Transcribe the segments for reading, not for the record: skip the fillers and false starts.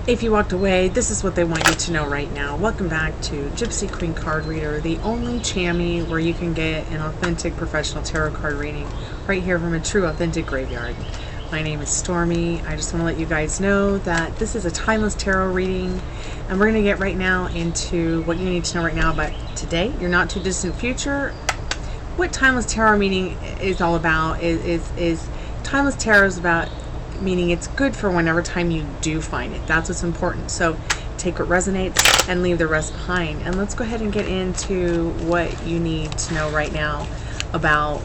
If you walked away, this is what they want you to know right now. Welcome back to Gypsy Queen Card Reader, the only chammy where you can get an authentic professional tarot card reading right here from a true authentic graveyard. My name is Stormy. I just want to let you guys know that this is a timeless tarot reading, and we're going to get right now into what you need to know right now about today, your not too distant future. What timeless tarot reading is all about is timeless tarot is about, meaning it's good for whenever time you do find it. That's what's important. So take what resonates and leave the rest behind. And let's go ahead and get into what you need to know right now about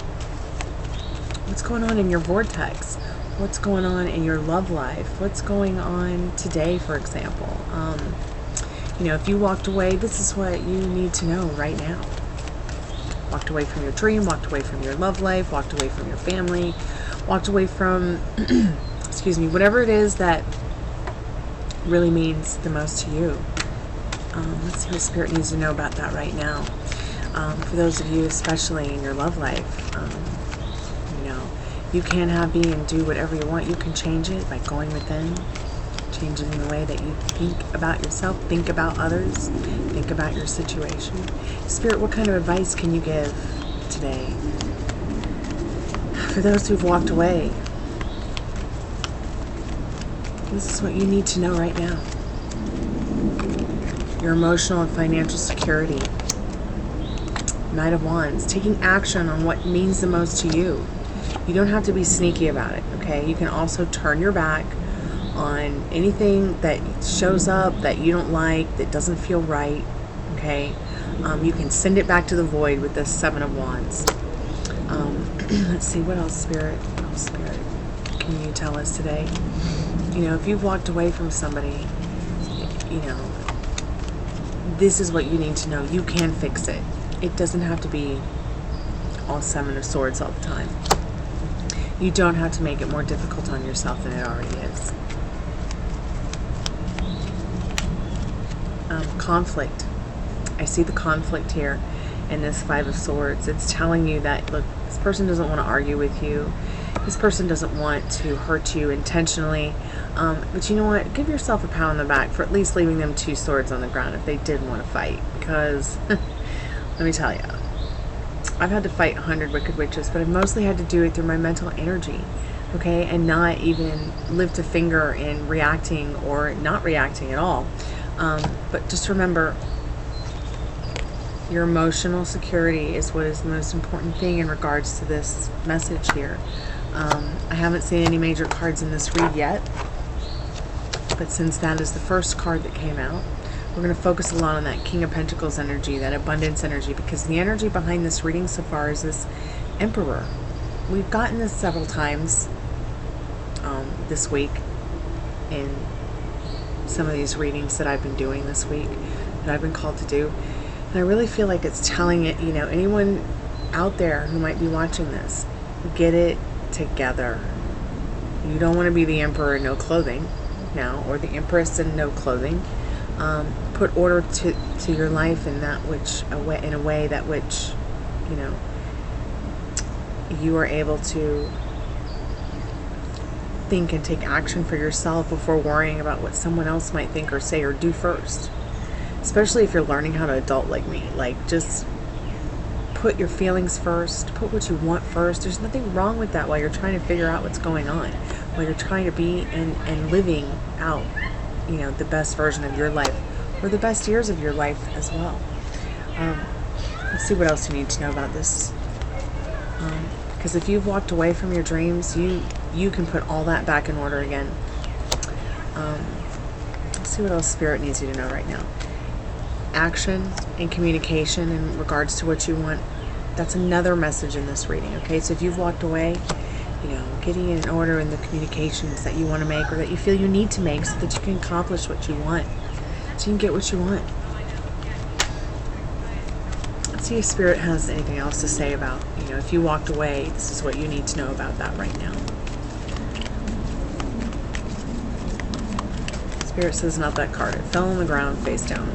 what's going on in your vortex, what's going on in your love life, what's going on today, for example. You know, if you walked away, this is what you need to know right now. Walked away from your dream, walked away from your love life, walked away from your family, walked away from excuse me, whatever it is that really means the most to you. Let's see what Spirit needs to know about that right now. For those of you, especially in your love life, you know, you can have, be, and do whatever you want. You can change it by going within, changing the way that you think about yourself, think about others, think about your situation. Spirit, what kind of advice can you give today for those who've walked away? This is what you need to know right now. Your emotional and financial security. Knight of Wands. Taking action on what means the most to you. You don't have to be sneaky about it, okay? You can also turn your back on anything that shows up that you don't like, that doesn't feel right, okay? You can send it back to the void with this Seven of Wands. Let's see, what else, Spirit? What else, Spirit, can you tell us today? You know, if you've walked away from somebody, you know, this is what you need to know. You can fix it. It doesn't have to be all Seven of Swords all the time. You don't have to make it more difficult on yourself than it already is. Conflict. I see the conflict here in this Five of Swords. It's telling you that, look, this person doesn't want to argue with you. This person doesn't want to hurt you intentionally. But you know what? Give yourself a pat on the back for at least leaving them two swords on the ground if they did want to fight. Because, let me tell you, I've had to fight 100 wicked witches, but I've mostly had to do it through my mental energy, okay? And not even lift a finger in reacting or not reacting at all. But just remember, your emotional security is what is the most important thing in regards to this message here. I haven't seen any major cards in this read yet, but since that is the first card that came out, we're going to focus a lot on that King of Pentacles energy, that abundance energy, because the energy behind this reading so far is this Emperor. We've gotten this several times this week in some of these readings that I've been doing this week, that I've been called to do. And I really feel like it's telling it, you know, anyone out there who might be watching this, get it together. You don't want to be the Emperor in no clothing now, or the Empress in no clothing. Put order to your life in that which, in a way that which, you know, you are able to think and take action for yourself before worrying about what someone else might think or say or do first. Especially if you're learning how to adult like me. Like, just put your feelings first, put what you want first. There's nothing wrong with that while you're trying to figure out what's going on, while you're trying to be and living out, you know, the best version of your life, or the best years of your life as well. Let's see what else you need to know about this. Because if you've walked away from your dreams, you can put all that back in order again. Let's see what else Spirit needs you to know right now. Action and communication in regards to what you want. That's another message in this reading, okay? So if you've walked away, you know, getting in order in the communications that you want to make, or that you feel you need to make, so that you can accomplish what you want, so you can get what you want. Let's see if Spirit has anything else to say about, you know, if you walked away, this is what you need to know about that right now. Spirit says not that card. It fell on the ground face down.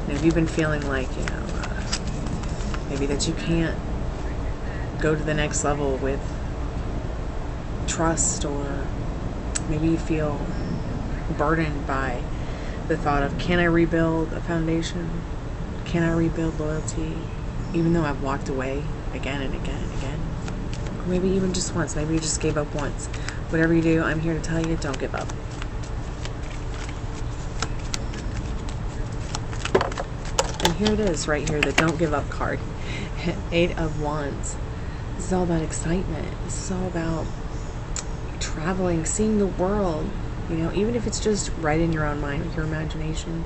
And if you've been feeling like, you know, maybe that you can't go to the next level with trust, or Maybe you feel burdened by the thought of, can I rebuild a foundation? Can I rebuild loyalty? Even though I've walked away again and again and again. Or maybe even just once. Maybe you just gave up once. Whatever you do, I'm here to tell you, don't give up. And here it is, right here, the don't give up card. 8 of Wands. This is all about excitement. This is all about traveling, seeing the world. You know, even if it's just right in your own mind with your imagination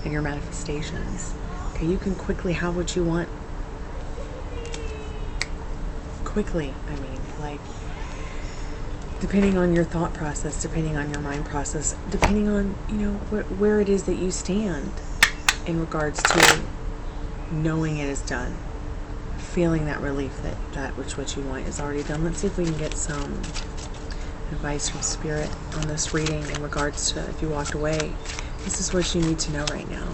and your manifestations. Okay, you can quickly have what you want. Quickly, I mean, like, depending on your thought process, depending on your mind process, depending on, you know, where it is that you stand in regards to knowing it is done. Feeling that relief that what you want is already done. Let's see if we can get some advice from Spirit on this reading in regards to if you walked away. This is what you need to know right now.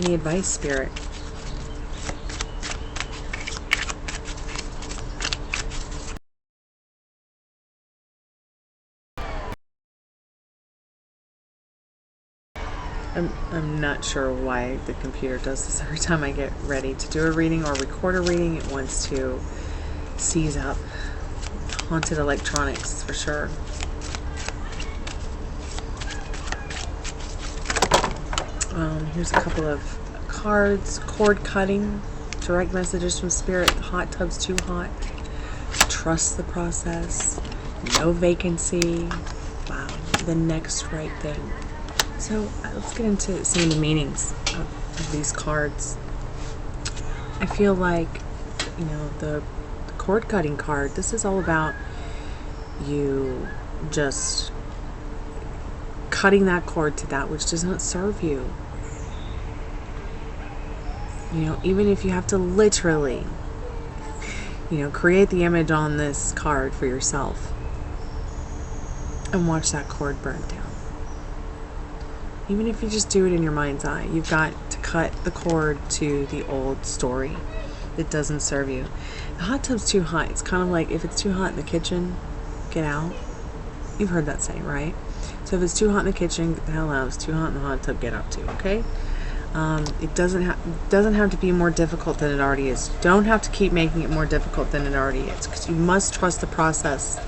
Any advice, Spirit? I'm not sure why the computer does this every time I get ready to do a reading or record a reading. It wants to seize up haunted electronics for sure. Here's a couple of cards. Cord cutting, direct messages from Spirit. The hot tub's too hot. Trust the process. No vacancy. Wow, the next right thing. So let's get into some of the meanings of these cards. I feel like, you know, the cord cutting card, this is all about you just cutting that cord to that which does not serve you. You know, even if you have to literally, you know, create the image on this card for yourself and watch that cord burn down. Even if you just do it in your mind's eye, you've got to cut the cord to the old story that doesn't serve you. The hot tub's too hot. It's kind of like, if it's too hot in the kitchen, get out. You've heard that saying, right? So if it's too hot in the kitchen, get the hell out. If it's too hot in the hot tub, get out too, okay? It doesn't have to be more difficult than it already is. You don't have to keep making it more difficult than it already is, because you must trust the process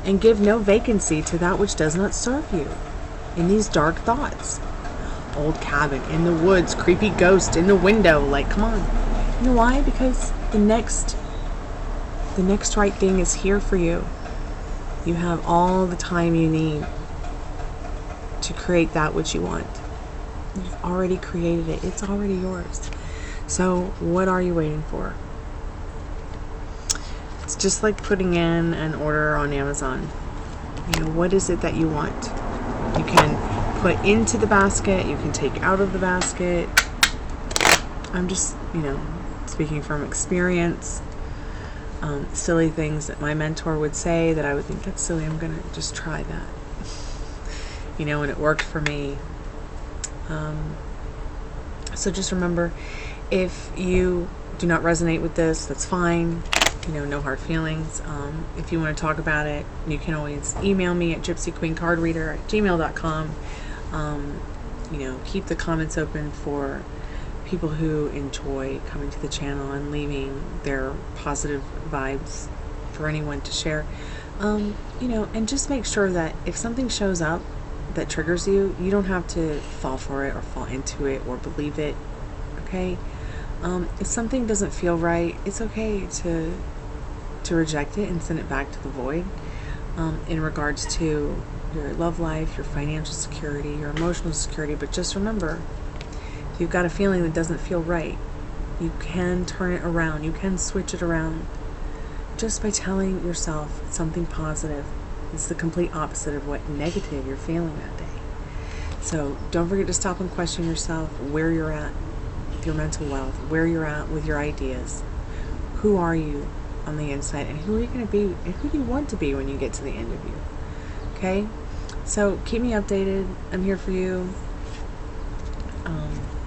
and give no vacancy to that which does not serve you. In these dark thoughts. Old cabin, in the woods, creepy ghost in the window. Like, come on. You know why? Because the next right thing is here for you. You have all the time you need to create that which you want. You've already created it. It's already yours. So what are you waiting for? It's just like putting in an order on Amazon. You know, what is it that you want? You can put into the basket, you can take out of the basket. I'm just, you know, speaking from experience. Silly things that my mentor would say that I would think, that's silly, I'm gonna just try that. You know, and it worked for me. So just remember, if you do not resonate with this, that's fine. You know, no hard feelings. If you want to talk about it, you can always email me at gypsyqueencardreader@gmail.com. You know, keep the comments open for people who enjoy coming to the channel and leaving their positive vibes for anyone to share. You know, and just make sure that if something shows up that triggers you, you don't have to fall for it or fall into it or believe it, okay? If something doesn't feel right, it's okay to reject it and send it back to the void. In regards to your love life, your financial security, your emotional security. But just remember, if you've got a feeling that doesn't feel right, you can turn it around. You can switch it around just by telling yourself something positive. It's the complete opposite of what negative you're feeling that day. So don't forget to stop and question yourself where you're at with your mental wealth, where you're at with your ideas. Who are you on the inside, and who are you going to be, and who do you want to be when you get to the end of you? Okay? So keep me updated. I'm here for you.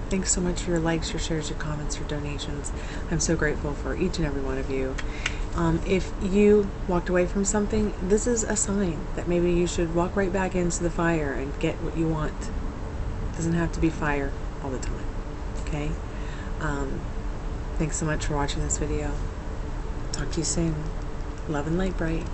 Thanks so much for your likes, your shares, your comments, your donations. I'm so grateful for each and every one of you. If you walked away from something, this is a sign that maybe you should walk right back into the fire and get what you want. It doesn't have to be fire all the time. Okay? Thanks so much for watching this video. Talk to you soon. Love and light bright.